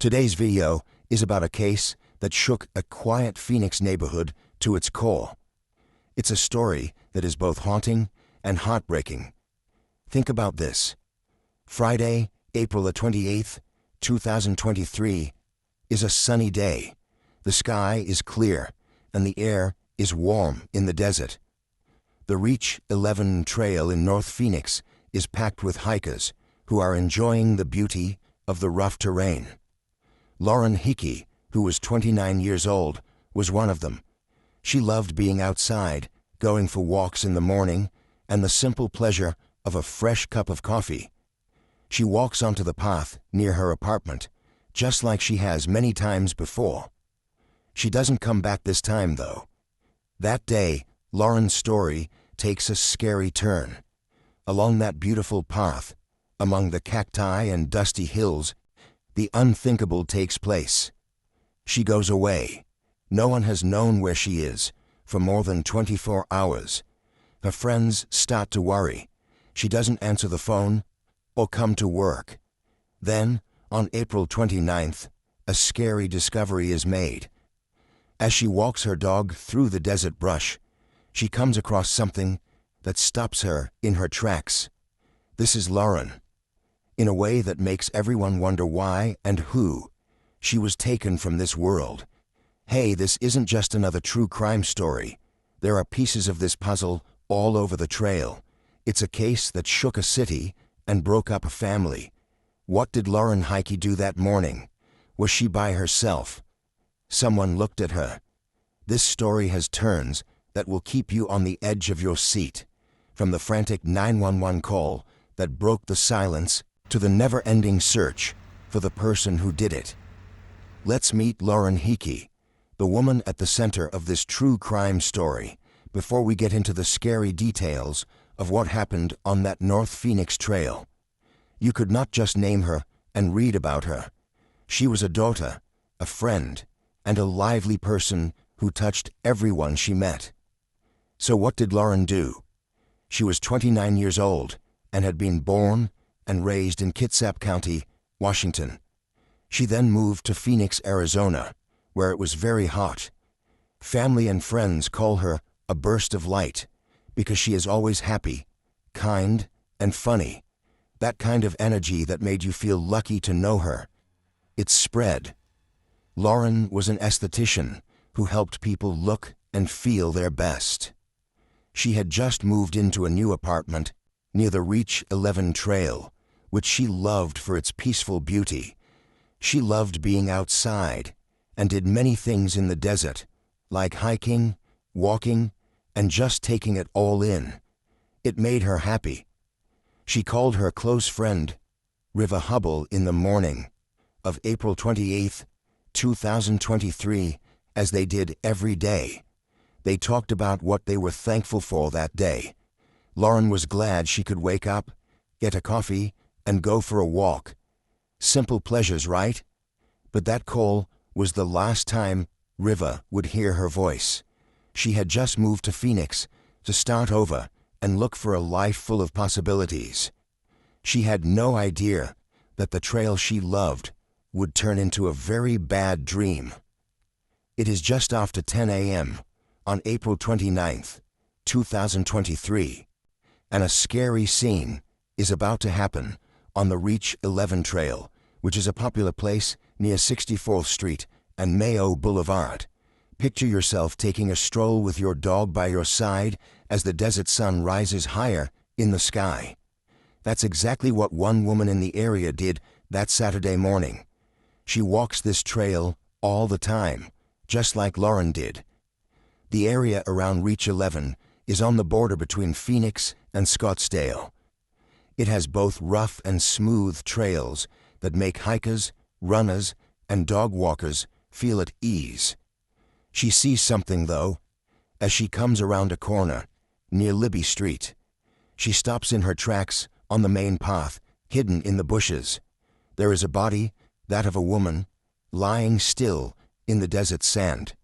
Today's video is about a case that shook a quiet Phoenix neighborhood to its core. It's a story that is both haunting and heartbreaking. Think about this. Friday, April the 28th, 2023, is a sunny day. The sky is clear and the air is warm in the desert. The Reach 11 Trail in North Phoenix is packed with hikers who are enjoying the beauty of the rough terrain. Lauren Hickey, who was 29 years old, was one of them. She loved being outside, going for walks in the morning, and the simple pleasure of a fresh cup of coffee. She walks onto the path near her apartment, just like she has many times before. She doesn't come back this time, though. That day, Lauren's story takes a scary turn. Along that beautiful path, among the cacti and dusty hills, the unthinkable takes place. She goes away. No one has known where she is for more than 24 hours. Her friends start to worry. She doesn't answer the phone or come to work. Then, on April 29th, a scary discovery is made. As she walks her dog through the desert brush, she comes across something that stops her in her tracks. This is Lauren. In a way that makes everyone wonder why and who. She was taken from this world. Hey, this isn't just another true crime story. There are pieces of this puzzle all over the trail. It's a case that shook a city and broke up a family. What did Lauren Hickey do that morning? Was she by herself? Someone looked at her. This story has turns that will keep you on the edge of your seat. From the frantic 911 call that broke the silence to the never-ending search for the person who did it. Let's meet Lauren Hickey, the woman at the center of this true crime story, before we get into the scary details of what happened on that North Phoenix trail. You could not just name her and read about her. She was a daughter, a friend, and a lively person who touched everyone she met. So what did Lauren do? She was 29 years old and had been born and raised in Kitsap County, Washington. She then moved to Phoenix, Arizona, where it was very hot. Family and friends call her a burst of light because she is always happy, kind, and funny. That kind of energy that made you feel lucky to know her. It spread. Lauren was an esthetician who helped people look and feel their best. She had just moved into a new apartment near the Reach 11 Trail, which she loved for its peaceful beauty. She loved being outside and did many things in the desert, like hiking, walking, and just taking it all in. It made her happy. She called her close friend, Riva Hubble, in the morning of April 28, 2023, as they did every day. They talked about what they were thankful for that day. Lauren was glad she could wake up, get a coffee, and go for a walk. Simple pleasures, right? But that call was the last time Riva would hear her voice. She had just moved to Phoenix to start over and look for a life full of possibilities. She had no idea that the trail she loved would turn into a very bad dream. It is just after 10 a.m. on April 29th, 2023, and a scary scene is about to happen on the Reach 11 Trail, which is a popular place near 64th Street and Mayo Boulevard. Picture yourself taking a stroll with your dog by your side as the desert sun rises higher in the sky. That's exactly what one woman in the area did that Saturday morning. She walks this trail all the time, just like Lauren did. The area around Reach 11 is on the border between Phoenix and Scottsdale. It has both rough and smooth trails that make hikers, runners, and dog walkers feel at ease. She sees something, though, as she comes around a corner near Libby Street. She stops in her tracks on the main path, hidden in the bushes. There is a body, that of a woman, lying still in the desert sand.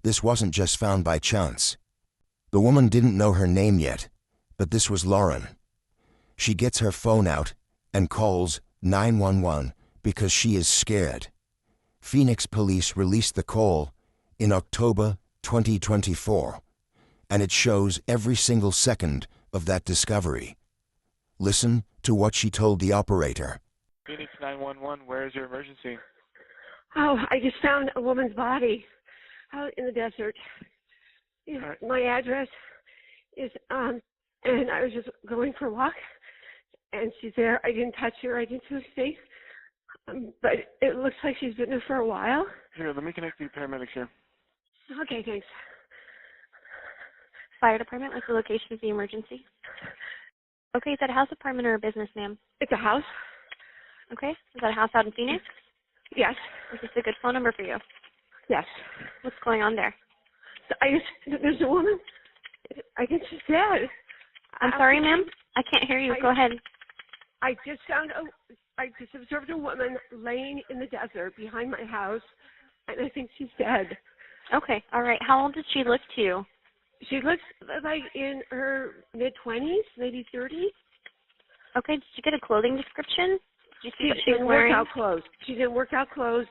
This wasn't just found by chance. The woman didn't know her name yet, but this was Lauren. She gets her phone out and calls 911 because she is scared. Phoenix police released the call in October 2024, and it shows every single second of that discovery. Listen to what she told the operator. Phoenix 911, where is your emergency? Oh, I just found a woman's body out in the desert. Right. My address is, and I was just going for a walk, and she's there. I didn't touch her. I didn't do anything. But it looks like she's been there for a while. Here, let me connect the paramedics here. Okay, thanks. Fire department, what's the location of the emergency? Okay, is that a house, apartment, or a business, ma'am? It's a house? Okay, is that a house out in Phoenix? Yes. Is this a good phone number for you? Yes. What's going on there? There's a woman. I guess she's dead. I'm sorry, ma'am. I can't hear you. Go ahead. I just observed a woman laying in the desert behind my house, and I think she's dead. Okay, all right. How old does she look to you? She looks like in her mid-20s, maybe 30. Okay, did you get a clothing description? Did you see what she She's was in wearing? workout clothes. She's in workout clothes,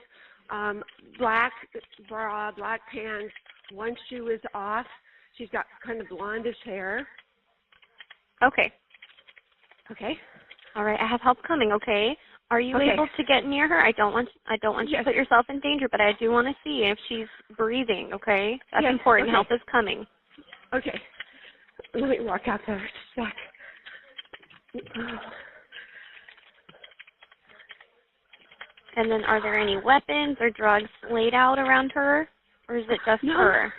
black bra, black pants. One shoe is off. She's got kind of blondish hair. Okay. Okay. All right, I have help coming, okay? Are you Okay. able to get near her? I don't want you Yes. to put yourself in danger, but I do want to see if she's breathing, okay? That's Yes, important. okay. Help is coming. Okay. Let me walk out there just a sec. And then are there any weapons or drugs laid out around her, or is it just No. her?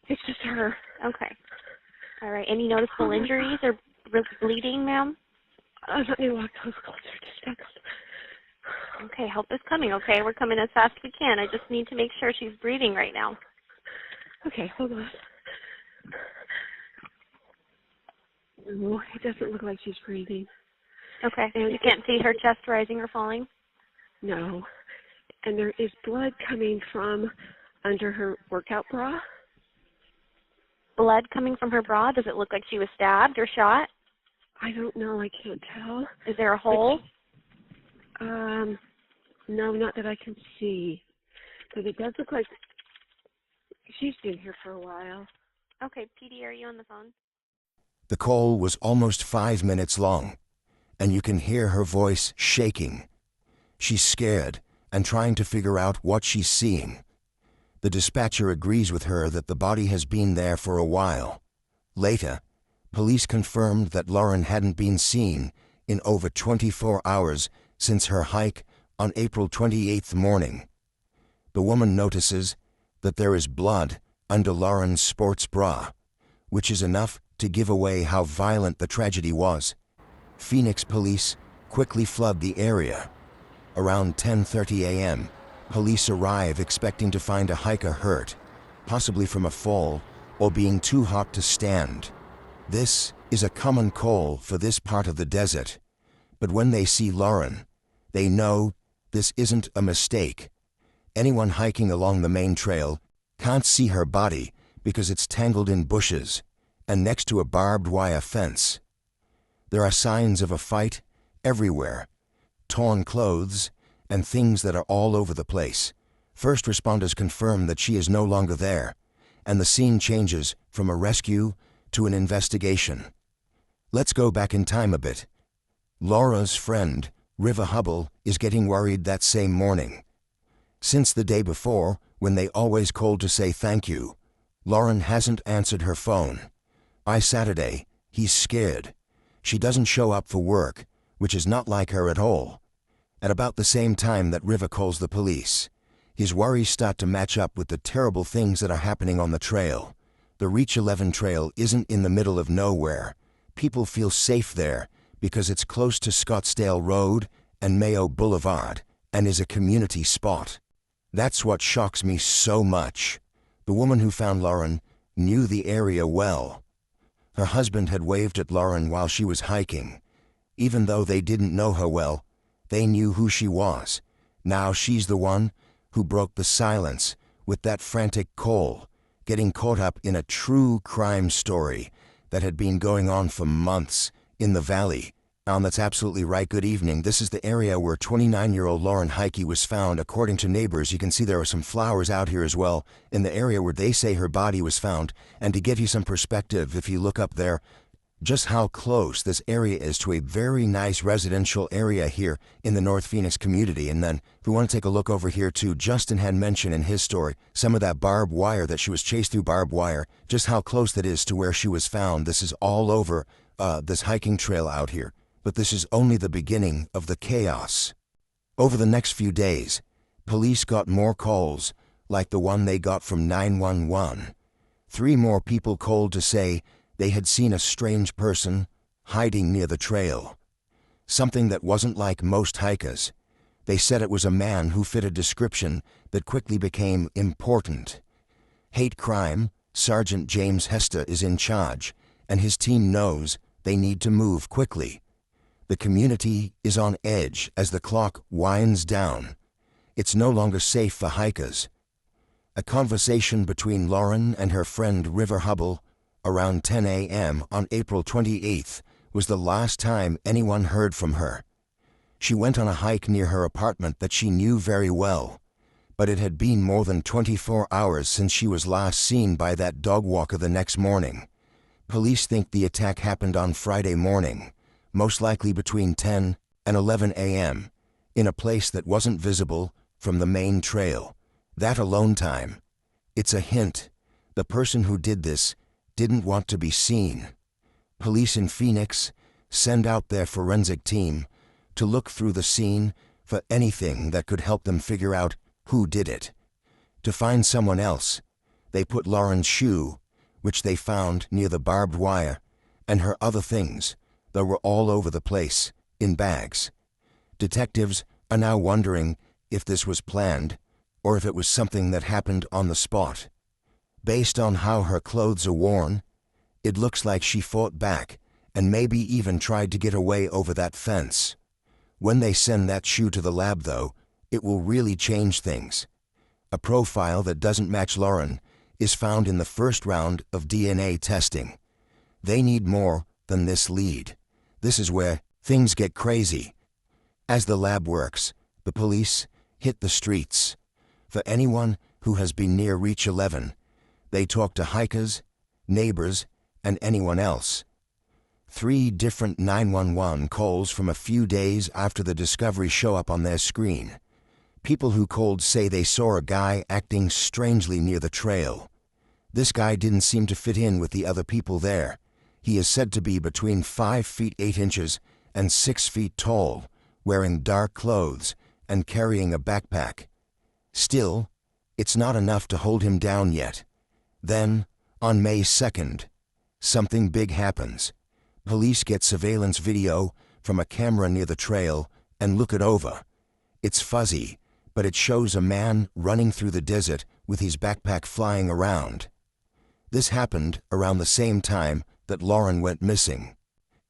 It's just her. Okay. All right. Any noticeable injuries or bleeding, ma'am? Let me walk closer just a second. Okay, help is coming, okay? We're coming as fast as we can. I just need to make sure she's breathing right now. Okay, hold on. No, it doesn't look like she's breathing. Okay. And You can't see her chest rising or falling? No. And there is blood coming from under her workout bra. Blood coming from her bra? Does it look like she was stabbed or shot? I don't know. I can't tell. Is there a hole? No, not that I can see. But it does look like she's been here for a while. Okay, PD, are you on the phone? The call was almost 5 minutes long, and you can hear her voice shaking. She's scared and trying to figure out what she's seeing. The dispatcher agrees with her that the body has been there for a while. Later, police confirmed that Lauren hadn't been seen in over 24 hours since her hike on April 28th morning. The woman notices that there is blood under Lauren's sports bra, which is enough to give away how violent the tragedy was. Phoenix police quickly flood the area. Around 10:30 a.m., police arrive expecting to find a hiker hurt, possibly from a fall or being too hot to stand. This is a common call for this part of the desert, but when they see Lauren, they know this isn't a mistake. Anyone hiking along the main trail can't see her body because it's tangled in bushes and next to a barbed wire fence. There are signs of a fight everywhere, torn clothes, and things that are all over the place. First responders confirm that she is no longer there, and the scene changes from a rescue to an investigation. Let's go back in time a bit. Laura's friend, River Hubble, is getting worried that same morning. Since the day before, when they always called to say thank you, Lauren hasn't answered her phone. By Saturday, he's scared. She doesn't show up for work, which is not like her at all. At about the same time that River calls the police, his worries start to match up with the terrible things that are happening on the trail. The Reach 11 trail isn't in the middle of nowhere. People feel safe there because it's close to Scottsdale Road and Mayo Boulevard and is a community spot. That's what shocks me so much. The woman who found Lauren knew the area well. Her husband had waved at Lauren while she was hiking. Even though they didn't know her well, they knew who she was. Now she's the one who broke the silence with that frantic call, getting caught up in a true crime story that had been going on for months in the valley That's absolutely right. Good evening. This is the area where 29-year-old Lauren Heike was found. According to neighbors, you can see there are some flowers out here as well in the area where they say her body was found. And to give you some perspective, if you look up there, just how close this area is to a very nice residential area here in the North Phoenix community. And then if we want to take a look over here too, Justin had mentioned in his story some of that barbed wire, that she was chased through barbed wire, just how close that is to where she was found. This is all over this hiking trail out here. But this is only the beginning of the chaos. Over the next few days, police got more calls like the one they got from 911. 3 more people called to say they had seen a strange person hiding near the trail. Something that wasn't like most hikers. They said it was a man who fit a description that quickly became important. Hate crime, Sergeant James Hester is in charge, and his team knows they need to move quickly. The community is on edge as the clock winds down. It's no longer safe for hikers. A conversation between Lauren and her friend River Hubble around 10 a.m. on April 28th was the last time anyone heard from her. She went on a hike near her apartment that she knew very well, but it had been more than 24 hours since she was last seen by that dog walker the next morning. Police think the attack happened on Friday morning, most likely between 10 and 11 a.m., in a place that wasn't visible from the main trail. That alone time. It's a hint. The person who did this didn't want to be seen. Police in Phoenix send out their forensic team to look through the scene for anything that could help them figure out who did it. To find someone else, they put Lauren's shoe, which they found near the barbed wire, and her other things that were all over the place, in bags. Detectives are now wondering if this was planned or if it was something that happened on the spot. Based on how her clothes are worn, it looks like she fought back and maybe even tried to get away over that fence. When they send that shoe to the lab, though, it will really change things. A profile that doesn't match Lauren is found in the first round of DNA testing. They need more than this lead. This is where things get crazy. As the lab works, the police hit the streets. For anyone who has been near Reach 11, they talk to hikers, neighbors, and anyone else. 3 different 911 calls from a few days after the discovery show up on their screen. People who called say they saw a guy acting strangely near the trail. This guy didn't seem to fit in with the other people there. He is said to be between 5 feet 8 inches and 6 feet tall, wearing dark clothes and carrying a backpack. Still, it's not enough to hold him down yet. Then, on May 2nd, something big happens. Police get surveillance video from a camera near the trail and look it over. It's fuzzy, but it shows a man running through the desert with his backpack flying around. This happened around the same time that Lauren went missing.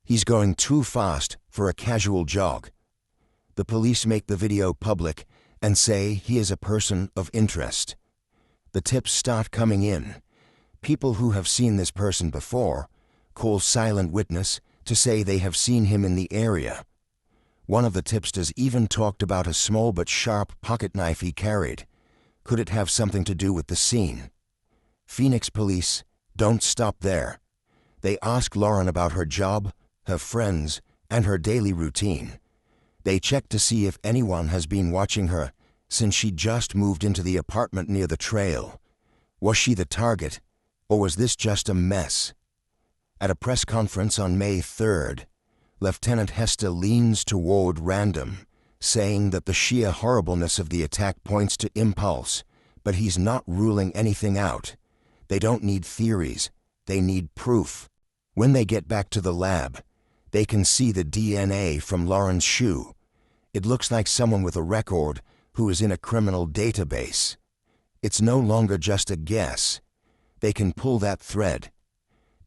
He's going too fast for a casual jog. The police make the video public and say he is a person of interest. The tips start coming in. People who have seen this person before call Silent Witness to say they have seen him in the area. One of the tipsters even talked about a small but sharp pocket knife he carried. Could it have something to do with the scene? Phoenix police don't stop there. They ask Lauren about her job, her friends, and her daily routine. They check to see if anyone has been watching her since she just moved into the apartment near the trail. Was she the target, or was this just a mess? At a press conference on May 3rd, Lieutenant Hester leans toward random, saying that the sheer horribleness of the attack points to impulse, but he's not ruling anything out. They don't need theories, they need proof. When they get back to the lab, they can see the DNA from Lauren's shoe. It looks like someone with a record who is in a criminal database. It's no longer just a guess. They can pull that thread.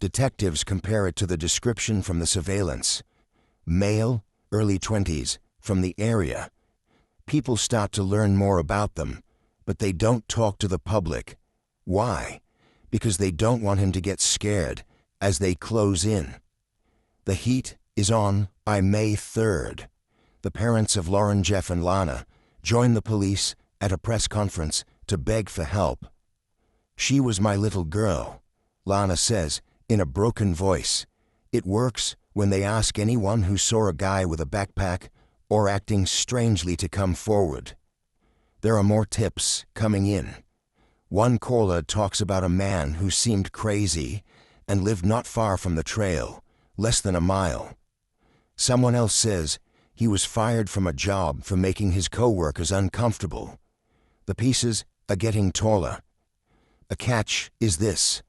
Detectives compare it to the description from the surveillance. Male, early 20s, from the area. People start to learn more about them, but they don't talk to the public. Why? Because they don't want him to get scared as they close in. The heat is on by May 3rd. The parents of Lauren, Jeff, and Lana joined the police at a press conference to beg for help. "She was my little girl," Lana says in a broken voice. It works when they ask anyone who saw a guy with a backpack or acting strangely to come forward. There are more tips coming in. One caller talks about a man who seemed crazy and lived not far from the trail, less than a mile. Someone else says he was fired from a job for making his co-workers uncomfortable. The pieces are getting taller. A catch is this.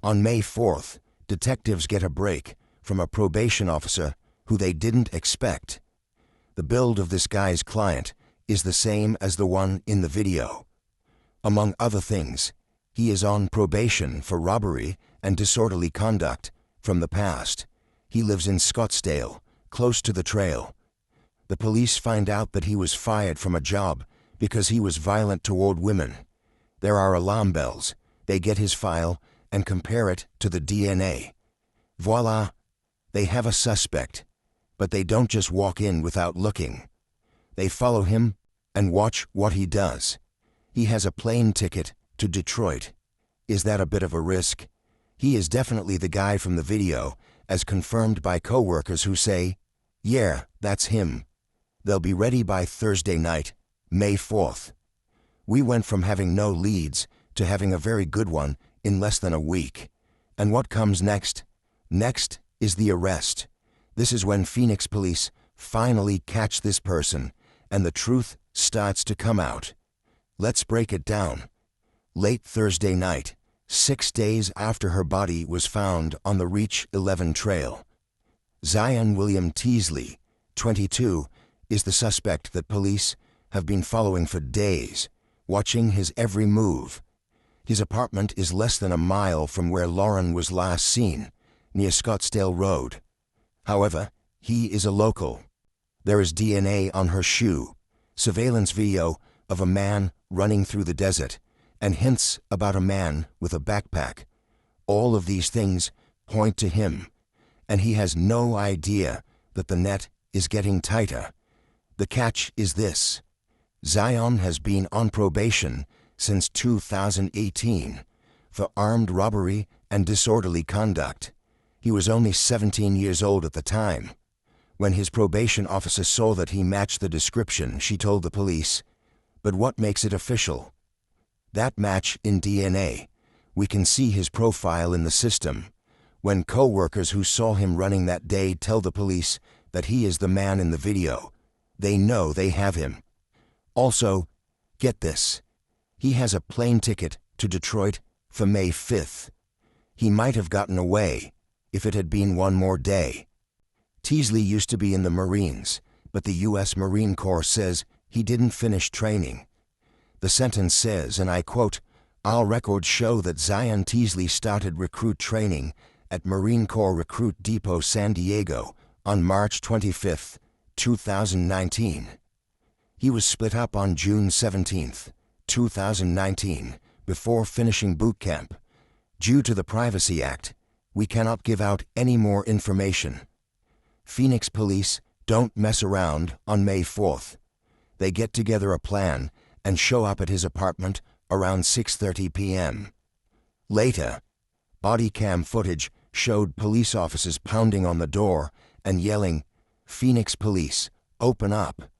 On May 4th, detectives get a break from a probation officer who they didn't expect. The build of this guy's client is the same as the one in the video. Among other things, he is on probation for robbery and disorderly conduct from the past. He lives in Scottsdale, close to the trail. The police find out that he was fired from a job because he was violent toward women. There are alarm bells. They get his file and compare it to the DNA. Voila! They have a suspect, but they don't just walk in without looking. They follow him and watch what he does. He has a plane ticket to Detroit. Is that a bit of a risk? He is definitely the guy from the video, as confirmed by co-workers who say, "Yeah, that's him." They'll be ready by Thursday night, May 4th. We went from having no leads to having a very good one in less than a week. And what comes next? Next is the arrest. This is when Phoenix police finally catch this person, and the truth starts to come out. Let's break it down. Late Thursday night, 6 days after her body was found on the Reach 11 trail, Zion William Teasley, 22, is the suspect that police have been following for days, watching his every move. His apartment is less than a mile from where Lauren was last seen, near Scottsdale Road. However, he is a local. There is DNA on her shoe, surveillance video of a man running through the desert, and hints about a man with a backpack. All of these things point to him, and he has no idea that the net is getting tighter. The catch is this. Zion has been on probation since 2018 for armed robbery and disorderly conduct. He was only 17 years old at the time. When his probation officer saw that he matched the description, she told the police, "But what makes it official?" That match in DNA. We can see his profile in the system. When co-workers who saw him running that day tell the police that he is the man in the video, they know they have him. Also, get this. He has a plane ticket to Detroit for May 5th. He might have gotten away if it had been one more day. Teasley used to be in the Marines, but the U.S. Marine Corps says he didn't finish training. The sentence says, and I quote, "Our records show that Zion Teasley started recruit training at Marine Corps Recruit Depot San Diego on March 25, 2019. He was split up on June 17, 2019, before finishing boot camp. Due to the Privacy Act, we cannot give out any more information." Phoenix police don't mess around on May 4th. They get together a plan and show up at his apartment around 6:30 p.m. Later, body cam footage showed police officers pounding on the door and yelling, "Phoenix police, open up."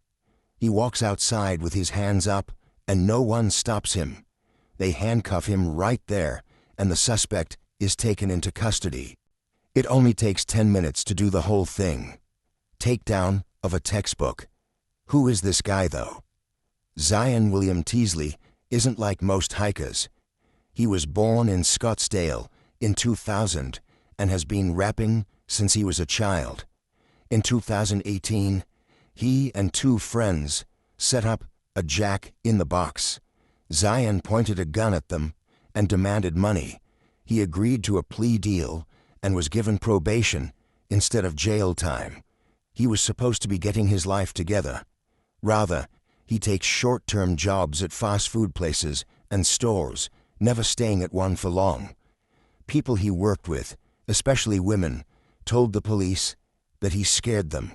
He walks outside with his hands up and no one stops him. They handcuff him right there and the suspect is taken into custody. It only takes 10 minutes to do the whole thing. Takedown of a textbook. Who is this guy, though? Zion William Teasley isn't like most hikers. He was born in Scottsdale in 2000 and has been rapping since he was a child. In 2018, he and two friends set up a Jack in the Box. Zion pointed a gun at them and demanded money. He agreed to a plea deal and was given probation instead of jail time. He was supposed to be getting his life together. Rather, he takes short-term jobs at fast food places and stores, never staying at one for long. People he worked with, especially women, told the police that he scared them.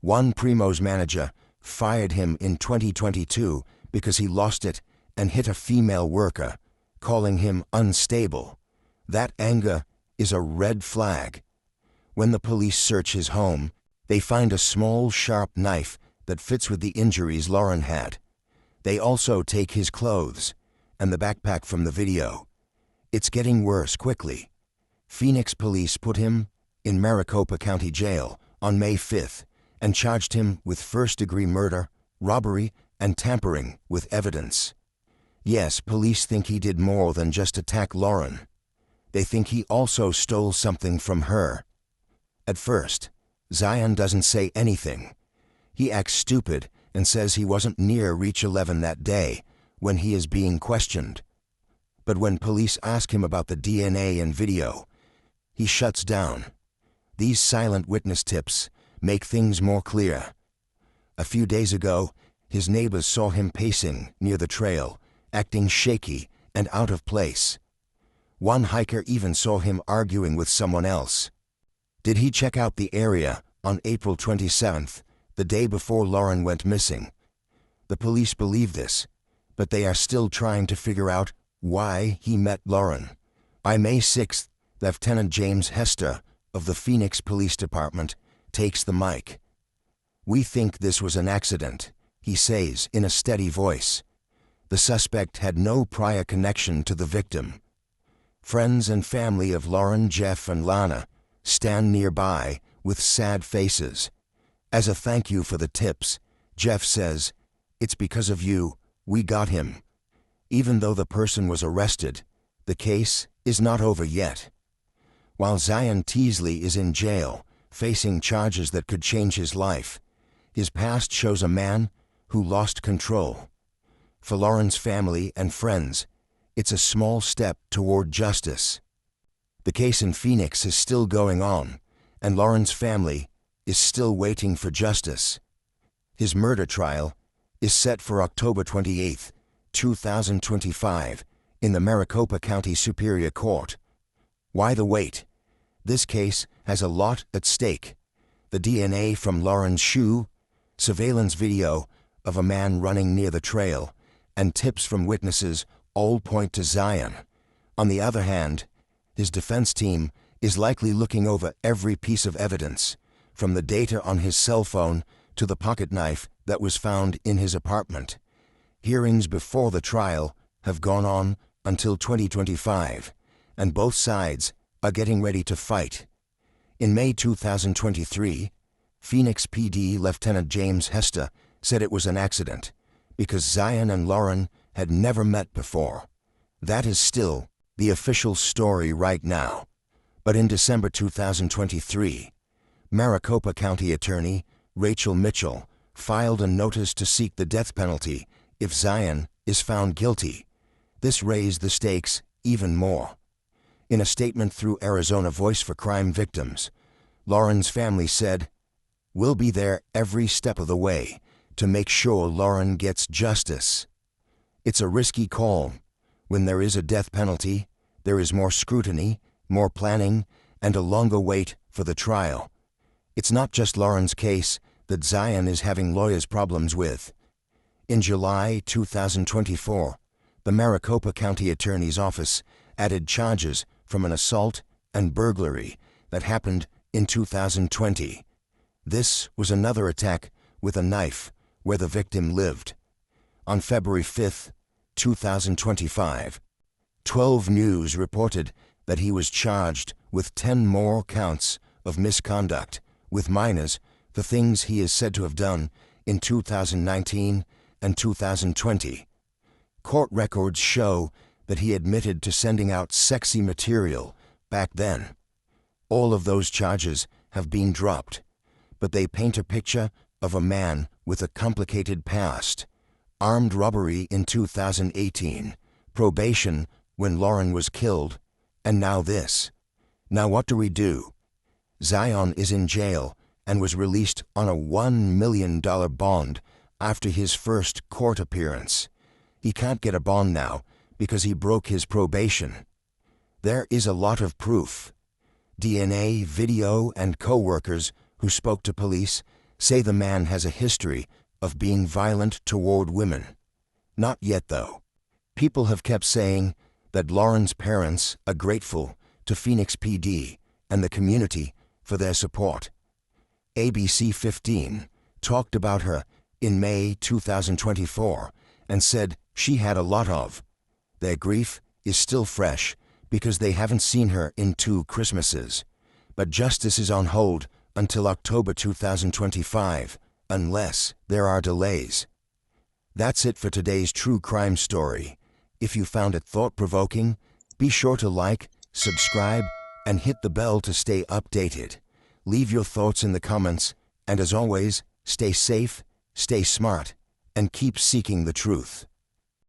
One Primo's manager fired him in 2022 because he lost it and hit a female worker, calling him unstable. That anger is a red flag. When the police search his home, they find a small, sharp knife that fits with the injuries Lauren had. They also take his clothes and the backpack from the video. It's getting worse quickly. Phoenix police put him in Maricopa County Jail on May 5th and charged him with first-degree murder, robbery, and tampering with evidence. Yes, police think he did more than just attack Lauren. They think he also stole something from her. At first, Zion doesn't say anything. He acts stupid and says he wasn't near Reach 11 that day when he is being questioned. But when police ask him about the DNA and video, he shuts down. These silent witness tips make things more clear. A few days ago, his neighbors saw him pacing near the trail, acting shaky and out of place. One hiker even saw him arguing with someone else. Did he check out the area on April 27th, the day before Lauren went missing? The police believe this, but they are still trying to figure out why he met Lauren. By May 6th, Lieutenant James Hester of the Phoenix Police Department takes the mic. "We think this was an accident," he says in a steady voice. The suspect had no prior connection to the victim. Friends and family of Lauren, Jeff, and Lana stand nearby with sad faces. As a thank you for the tips, Jeff says, "It's because of you, we got him." Even though the person was arrested, the case is not over yet. While Zion Teasley is in jail, facing charges that could change his life, his past shows a man who lost control. For Lauren's family and friends, it's a small step toward justice. The case in Phoenix is still going on, and Lauren's family is still waiting for justice. His murder trial is set for October 28, 2025, in the Maricopa County Superior Court. Why the wait? This case has a lot at stake. The DNA from Lauren's shoe, surveillance video of a man running near the trail, and tips from witnesses all point to Zion. On the other hand, his defense team is likely looking over every piece of evidence, from the data on his cell phone to the pocket knife that was found in his apartment. Hearings before the trial have gone on until 2025, and both sides are getting ready to fight. In May 2023, Phoenix PD Lieutenant James Hester said it was an accident because Zion and Lauren had never met before. That is still the official story right now. But in December 2023, Maricopa County Attorney Rachel Mitchell filed a notice to seek the death penalty if Zion is found guilty. This raised the stakes even more. In a statement through Arizona Voice for Crime Victims, Lauren's family said, "We'll be there every step of the way to make sure Lauren gets justice." It's a risky call. When there is a death penalty, there is more scrutiny, more planning, and a longer wait for the trial. It's not just Lauren's case that Zion is having lawyers' problems with. In July 2024, the Maricopa County Attorney's Office added charges from an assault and burglary that happened in 2020. This was another attack with a knife where the victim lived. On February 5, 2025, 12 News reported that he was charged with 10 more counts of misconduct with minors for things he is said to have done in 2019 and 2020. Court records show that he admitted to sending out sexy material back then. All of those charges have been dropped, but they paint a picture of a man with a complicated past. Armed robbery in 2018, probation when Lauren was killed, and now this. Now what do we do? Zion is in jail and was released on a $1 million bond after his first court appearance. He can't get a bond now because he broke his probation. There is a lot of proof. DNA, video, and co-workers who spoke to police say the man has a history of being violent toward women. Not yet, though. People have kept saying that Lauren's parents are grateful to Phoenix PD and the community for their support. ABC 15 talked about her in May 2024 and said she had a lot of. Their grief is still fresh because they haven't seen her in 2 Christmases, but justice is on hold until October 2025, unless there are delays. That's it for today's true crime story. If you found it thought-provoking, be sure to like, subscribe, and hit the bell to stay updated. Leave your thoughts in the comments, and as always, stay safe, stay smart, and keep seeking the truth.